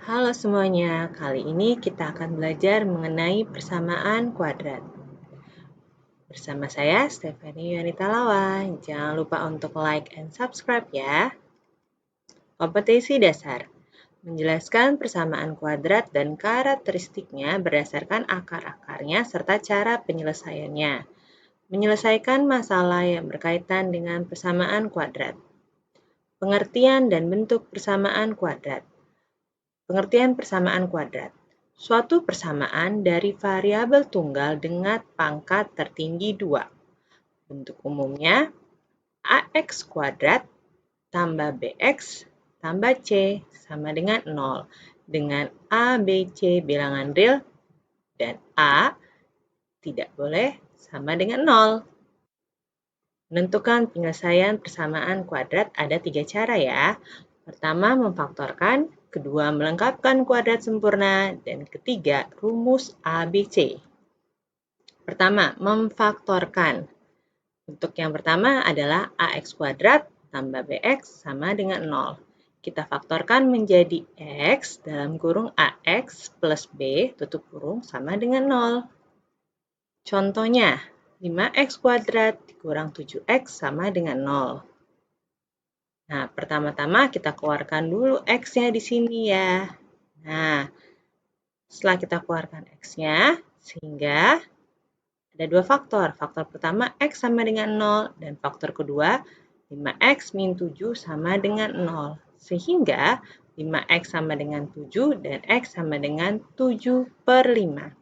Halo semuanya, kali ini kita akan belajar mengenai persamaan kuadrat. Bersama saya, Stephanie Yunita Lawan. Jangan lupa untuk like and subscribe ya. Kompetensi dasar. Menjelaskan persamaan kuadrat dan karakteristiknya berdasarkan akar-akarnya serta cara penyelesaiannya. Menyelesaikan masalah yang berkaitan dengan persamaan kuadrat. Pengertian dan bentuk persamaan kuadrat. Pengertian persamaan kuadrat. Suatu persamaan dari variabel tunggal dengan pangkat tertinggi 2. Bentuk umumnya ax kuadrat tambah bx tambah c sama dengan 0. Dengan a, b, c bilangan real dan a tidak boleh sama dengan 0. Menentukan penyelesaian persamaan kuadrat ada 3 cara ya. Pertama, memfaktorkan. Kedua, melengkapkan kuadrat sempurna. Dan ketiga, rumus ABC. Pertama, memfaktorkan. Bentuk yang pertama adalah ax kuadrat tambah bx sama dengan 0. Kita faktorkan menjadi x dalam kurung ax plus b tutup kurung sama dengan 0. Contohnya, 5x kuadrat dikurang 7x sama dengan 0. Nah, pertama-tama kita keluarkan dulu x-nya di sini ya. Nah, setelah kita keluarkan x-nya, sehingga ada dua faktor. Faktor pertama, x sama dengan 0. Dan faktor kedua, 5x min 7 sama dengan 0. Sehingga 5x sama dengan 7 dan x sama dengan 7/5.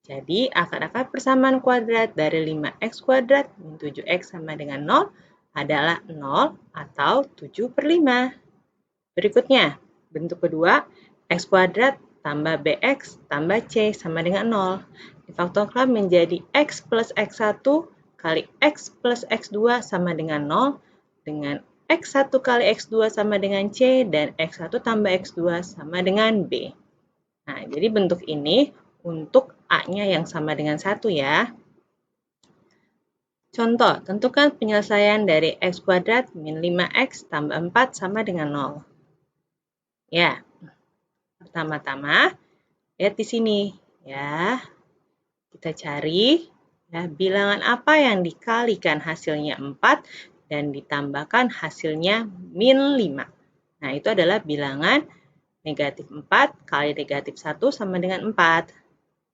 Jadi, akar-akar persamaan kuadrat dari 5x kuadrat min 7x sama dengan 0 adalah 0 atau 7/5. Berikutnya, bentuk kedua, x kuadrat tambah bx tambah c sama dengan 0. Difaktorkan menjadi x plus x1 kali x plus x2 sama dengan 0 dengan x1 kali x2 sama dengan c dan x1 tambah x2 sama dengan b. Nah, jadi bentuk ini untuk a-nya yang sama dengan 1 ya. Contoh, tentukan penyelesaian dari x kuadrat min 5x tambah 4 sama dengan 0. Ya, pertama-tama, lihat di sini ya. Kita cari ya, bilangan apa yang dikalikan hasilnya 4 dan ditambahkan hasilnya min 5. Nah, itu adalah bilangan negatif 4 kali negatif 1 sama dengan 4.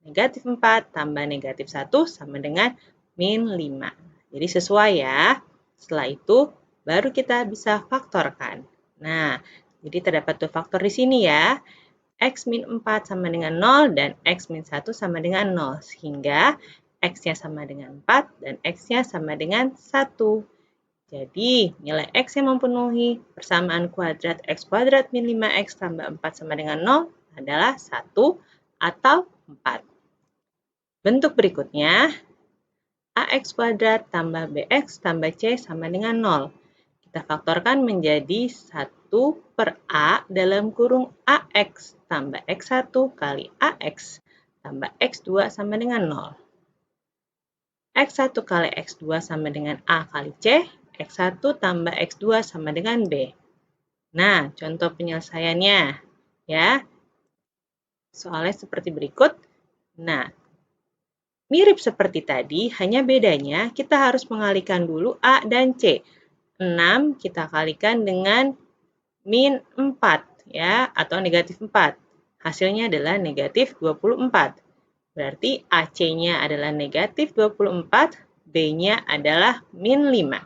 Negatif 4 tambah negatif 1 sama dengan min 5. Jadi sesuai ya. Setelah itu baru kita bisa faktorkan. Nah, jadi terdapat dua faktor di sini ya. X min 4 sama dengan 0 dan X min 1 sama dengan 0. Sehingga X-nya sama dengan 4 dan X-nya sama dengan 1. Jadi, nilai X yang memenuhi persamaan kuadrat X kuadrat min 5X tambah 4 sama dengan 0 adalah 1 atau 4. Bentuk berikutnya, ax kuadrat tambah bx tambah c sama dengan 0. Kita faktorkan menjadi 1/a dalam kurung ax tambah x1 kali ax tambah x2 sama dengan 0. x1 kali x2 sama dengan a kali c, x1 tambah x2 sama dengan b. Nah, contoh penyelesaiannya ya. Soalnya seperti berikut. Nah, mirip seperti tadi, hanya bedanya kita harus mengalihkan dulu a dan c. 6 kita kalikan dengan min 4 ya, atau negatif 4. Hasilnya adalah negatif 24. Berarti AC-nya adalah negatif 24, B-nya adalah min 5.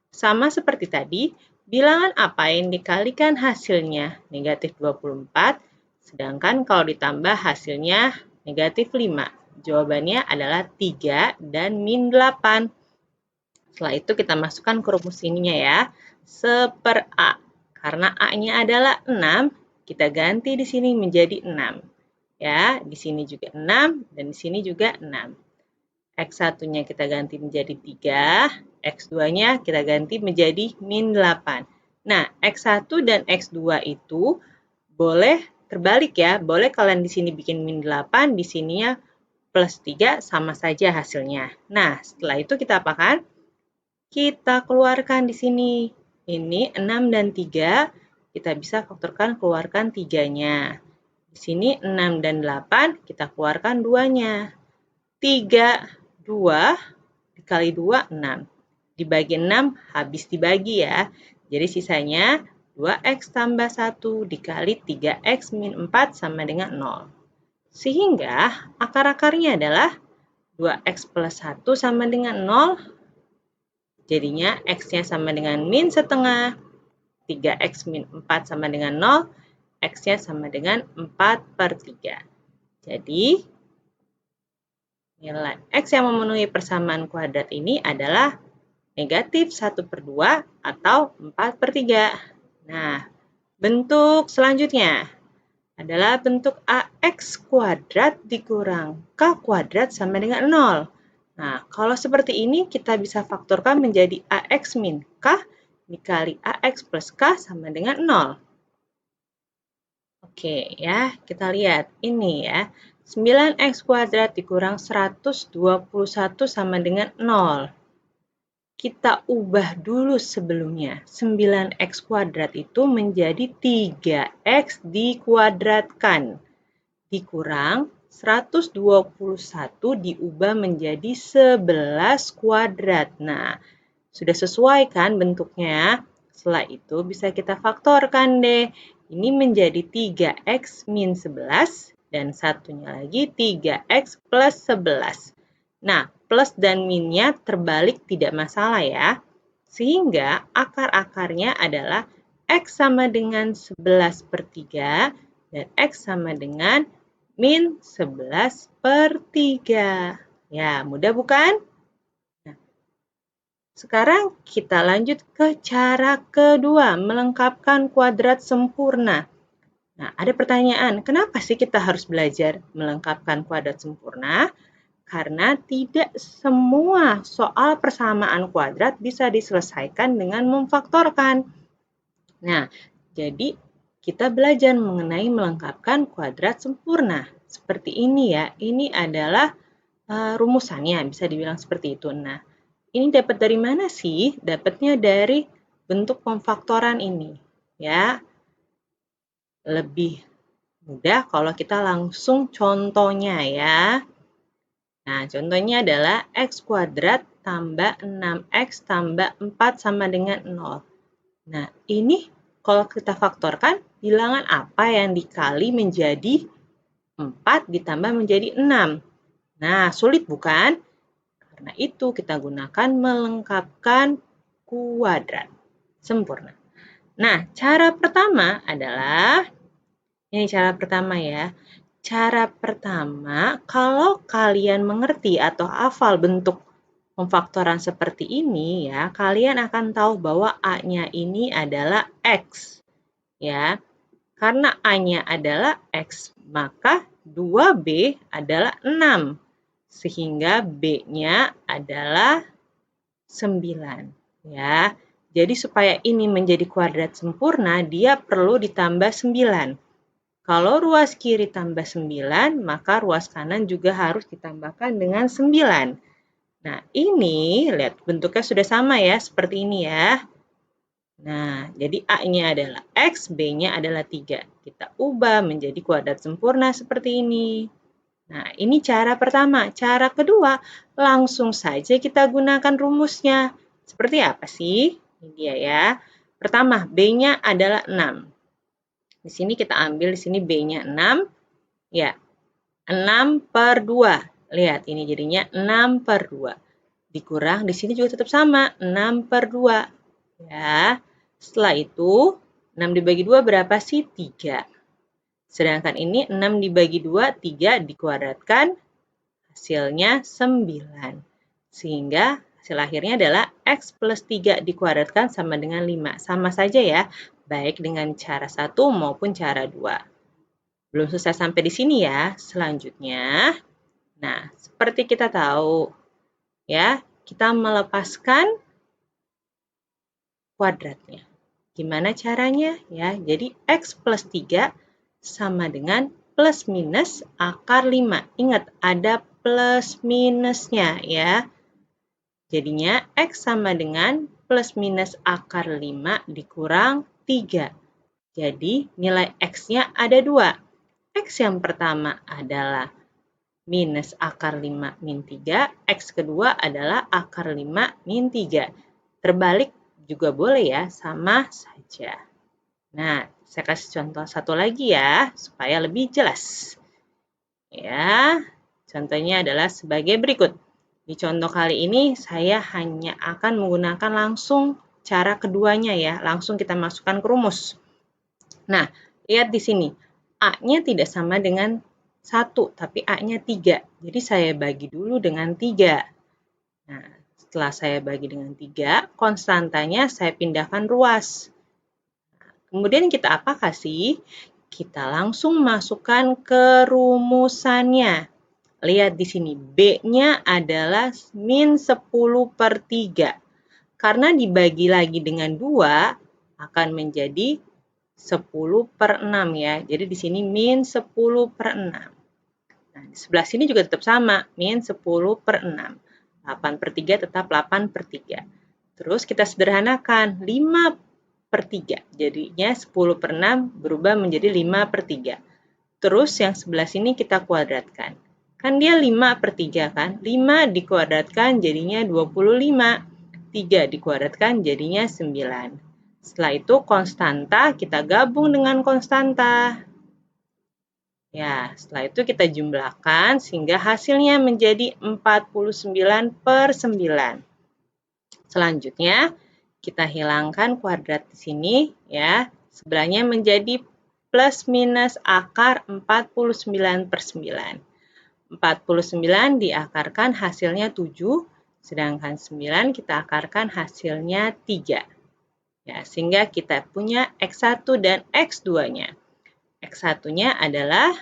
Sama seperti tadi, bilangan apa yang dikalikan hasilnya negatif 24, sedangkan kalau ditambah hasilnya negatif 5. Jawabannya adalah 3 dan min 8. Setelah itu kita masukkan ke rumus ininya ya. 1/a. Karena A-nya adalah 6, kita ganti di sini menjadi 6. Ya, di sini juga 6 dan di sini juga 6. X1-nya kita ganti menjadi 3, X2-nya kita ganti menjadi min 8. Nah, X1 dan X2 itu boleh terbalik ya. Boleh kalian di sini bikin min 8, di sininya plus 3 sama saja hasilnya. Nah, setelah itu kita apakan? Kita keluarkan di sini. Ini 6 dan 3, kita bisa faktorkan keluarkan 3-nya. Di sini 6 dan 8, kita keluarkan 2-nya. 3, 2, dikali 2, 6. Dibagi 6, habis dibagi ya. Jadi sisanya 2x tambah 1 dikali 3x min 4 sama dengan 0. Sehingga akar-akarnya adalah 2x plus 1 sama dengan 0. Jadinya x-nya sama dengan min setengah. 3x min 4 sama dengan 0. X-nya sama dengan 4/3. Jadi, nilai X yang memenuhi persamaan kuadrat ini adalah negatif 1/2 atau 4/3. Nah, bentuk selanjutnya adalah bentuk AX kuadrat dikurang K kuadrat sama dengan 0. Nah, kalau seperti ini kita bisa faktorkan menjadi AX min K dikali AX plus K sama dengan 0. Oke ya, kita lihat ini ya. 9x kuadrat dikurang 121 sama dengan 0. Kita ubah dulu sebelumnya. 9x kuadrat itu menjadi 3x dikuadratkan. Dikurang 121 diubah menjadi 11 kuadrat. Nah, sudah sesuai kan bentuknya? Setelah itu bisa kita faktorkan deh. Ini menjadi 3x min 11 dan satunya lagi 3x plus 11. Nah, plus dan minnya terbalik tidak masalah ya. Sehingga akar-akarnya adalah x sama dengan 11/3 dan x sama dengan min 11/3. Ya, mudah bukan? Sekarang kita lanjut ke cara kedua, melengkapkan kuadrat sempurna. Nah, ada pertanyaan, kenapa sih kita harus belajar melengkapkan kuadrat sempurna? Karena tidak semua soal persamaan kuadrat bisa diselesaikan dengan memfaktorkan. Nah, jadi kita belajar mengenai melengkapkan kuadrat sempurna. Seperti ini ya, ini adalah rumusannya, bisa dibilang seperti itu. Nah, ini dapat dari mana sih? Dapatnya dari bentuk pemfaktoran ini, ya. Lebih mudah kalau kita langsung contohnya ya. Nah, contohnya adalah x kuadrat tambah 6x tambah 4 sama dengan 0. Nah, ini kalau kita faktorkan, bilangan apa yang dikali menjadi 4 ditambah menjadi 6? Nah, sulit bukan? Karena itu kita gunakan melengkapkan kuadrat sempurna. Nah, cara pertama adalah, ini cara pertama ya. Cara pertama, kalau kalian mengerti atau hafal bentuk pemfaktoran seperti ini ya, kalian akan tahu bahwa A-nya ini adalah X. Ya, karena A-nya adalah X, maka 2B adalah 6. Sehingga B-nya adalah 9. Ya. Jadi supaya ini menjadi kuadrat sempurna, dia perlu ditambah 9. Kalau ruas kiri tambah 9, maka ruas kanan juga harus ditambahkan dengan 9. Nah, ini lihat bentuknya sudah sama ya, seperti ini ya. Nah, jadi A-nya adalah X, B-nya adalah 3. Kita ubah menjadi kuadrat sempurna seperti ini. Nah, ini cara pertama. Cara kedua, langsung saja kita gunakan rumusnya. Seperti apa sih? Ini dia ya. Pertama, B-nya adalah 6. Di sini kita ambil, di sini B-nya 6. Ya, 6/2. Lihat, ini jadinya 6/2. Dikurang, di sini juga tetap sama, 6/2. Ya, setelah itu, 6 dibagi 2 berapa sih? 3. Sedangkan ini 6 dibagi 2, 3 dikuadratkan, hasilnya 9. Sehingga hasil akhirnya adalah X plus 3 dikuadratkan sama dengan 5. Sama saja ya, baik dengan cara 1 maupun cara 2. Belum selesai sampai di sini ya. Selanjutnya, nah seperti kita tahu ya, kita melepaskan kuadratnya. Gimana caranya? Ya, jadi X plus 3 sama dengan plus minus akar 5. Ingat, ada plus minusnya ya. Jadinya X sama dengan plus minus akar 5 dikurang 3. Jadi nilai X-nya ada 2. X yang pertama adalah minus akar 5 min 3, X kedua adalah akar 5 min 3. Terbalik juga boleh ya, sama saja. Nah, saya kasih contoh satu lagi ya, supaya lebih jelas. Ya, contohnya adalah sebagai berikut. Di contoh kali ini, saya hanya akan menggunakan langsung cara keduanya ya, langsung kita masukkan ke rumus. Nah, lihat di sini. A-nya tidak sama dengan 1, tapi A-nya 3. Jadi saya bagi dulu dengan 3. Nah, setelah saya bagi dengan 3, konstantanya saya pindahkan ruas. Kemudian kita apa sih? Kita langsung masukkan ke rumusannya. Lihat di sini, B-nya adalah min 10/3. Karena dibagi lagi dengan 2, akan menjadi 10/6 ya. Jadi di sini min 10/6. Nah, di sebelah sini juga tetap sama, min 10/6. 8/3 tetap 8/3. Terus kita sederhanakan, 5/3. Jadinya 10/6 berubah menjadi 5/3. Terus yang sebelah sini kita kuadratkan. Kan dia 5/3 kan? 5 dikuadratkan jadinya 25. 3 dikuadratkan jadinya 9. Setelah itu konstanta kita gabung dengan konstanta. Ya, setelah itu kita jumlahkan sehingga hasilnya menjadi 49/9. Selanjutnya, kita hilangkan kuadrat di sini ya. Sebelahnya menjadi plus minus akar 49/9. 49 diakarkan hasilnya 7, sedangkan 9 kita akarkan hasilnya 3. Ya, sehingga kita punya X1 dan X2-nya. X1-nya adalah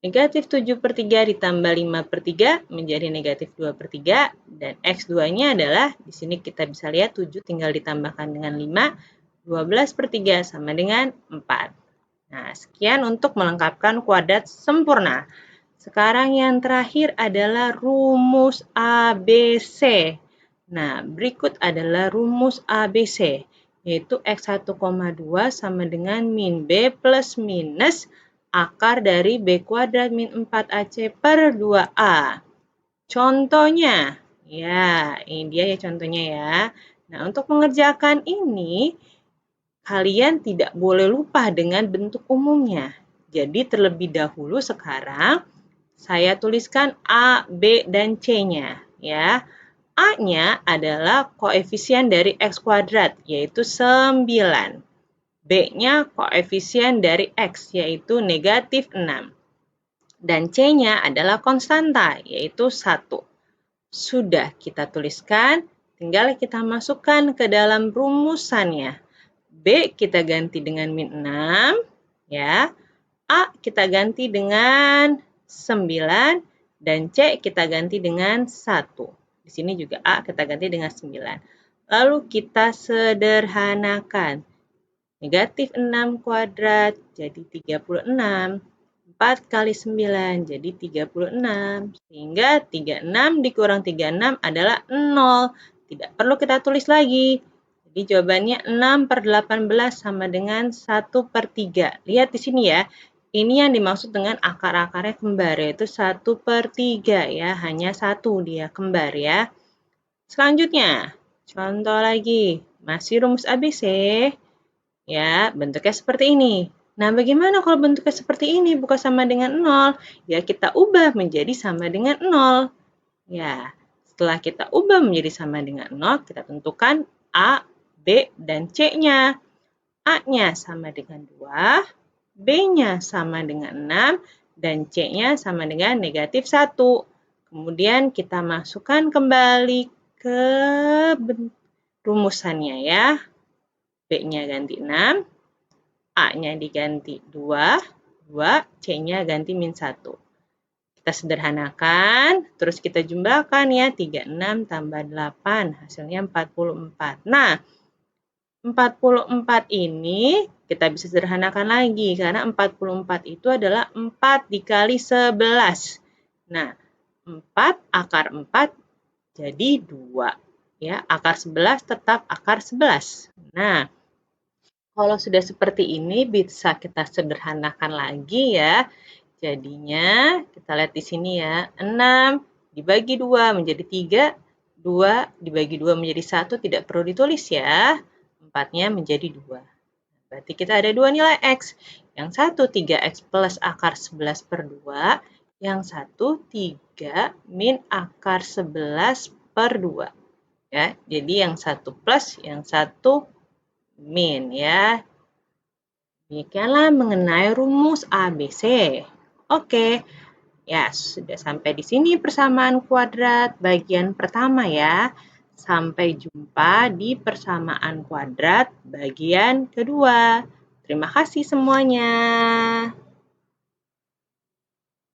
negatif 7/3 ditambah 5/3 menjadi negatif 2/3. Dan X2-nya adalah, di sini kita bisa lihat 7 tinggal ditambahkan dengan 5, 12/3 sama dengan 4. Nah, sekian untuk melengkapkan kuadrat sempurna. Sekarang yang terakhir adalah rumus ABC. Nah, berikut adalah rumus ABC, yaitu X1,2 sama dengan min B plus minus akar dari B kuadrat min 4AC per 2A. Contohnya, ya ini dia ya contohnya ya. Nah, untuk mengerjakan ini, kalian tidak boleh lupa dengan bentuk umumnya. Jadi terlebih dahulu sekarang, saya tuliskan A, B, dan C-nya ya. A-nya adalah koefisien dari X kuadrat, yaitu 9. B-nya koefisien dari X, yaitu negatif 6. Dan C-nya adalah konstanta, yaitu 1. Sudah kita tuliskan, tinggal kita masukkan ke dalam rumusannya. B kita ganti dengan min 6, ya. A kita ganti dengan 9, dan C kita ganti dengan 1. Di sini juga A kita ganti dengan 9. Lalu kita sederhanakan. Negatif 6 kuadrat jadi 36. 4 kali 9 jadi 36. Sehingga 36 dikurang 36 adalah 0. Tidak perlu kita tulis lagi. Jadi jawabannya 6/18 sama dengan 1/3. Lihat di sini ya. Ini yang dimaksud dengan akar-akarnya kembar, yaitu 1/3 ya. Hanya satu dia kembar ya. Selanjutnya, contoh lagi. Masih rumus ABC. Ya, bentuknya seperti ini. Nah, bagaimana kalau bentuknya seperti ini bukan sama dengan 0? Ya, kita ubah menjadi sama dengan 0. Ya, setelah kita ubah menjadi sama dengan 0, kita tentukan A, B, dan C-nya. A-nya sama dengan 2, B-nya sama dengan 6, dan C-nya sama dengan negatif 1. Kemudian kita masukkan kembali ke rumusannya ya. B-nya ganti 6, A-nya diganti 2, C-nya ganti min 1. Kita sederhanakan, terus kita jumlahkan ya, 36 tambah 8, hasilnya 44. Nah, 44 ini kita bisa sederhanakan lagi, karena 44 itu adalah 4 dikali 11. Nah, 4 akar 4 jadi 2. Ya, akar 11 tetap akar 11. Nah, Kalau sudah seperti ini bisa kita sederhanakan lagi ya. Jadinya kita lihat di sini ya, 6 dibagi 2 menjadi 3, 2 dibagi 2 menjadi 1 tidak perlu ditulis ya. 4-nya menjadi 2. Berarti kita ada dua nilai X. Yang satu 3X plus akar 11 per 2. Yang satu 3 min akar 11 per 2. Ya, jadi yang satu plus, yang satu min ya. Demikianlah mengenai rumus ABC. Oke, ya sudah sampai di sini persamaan kuadrat bagian pertama ya. Sampai jumpa di persamaan kuadrat bagian kedua. Terima kasih semuanya.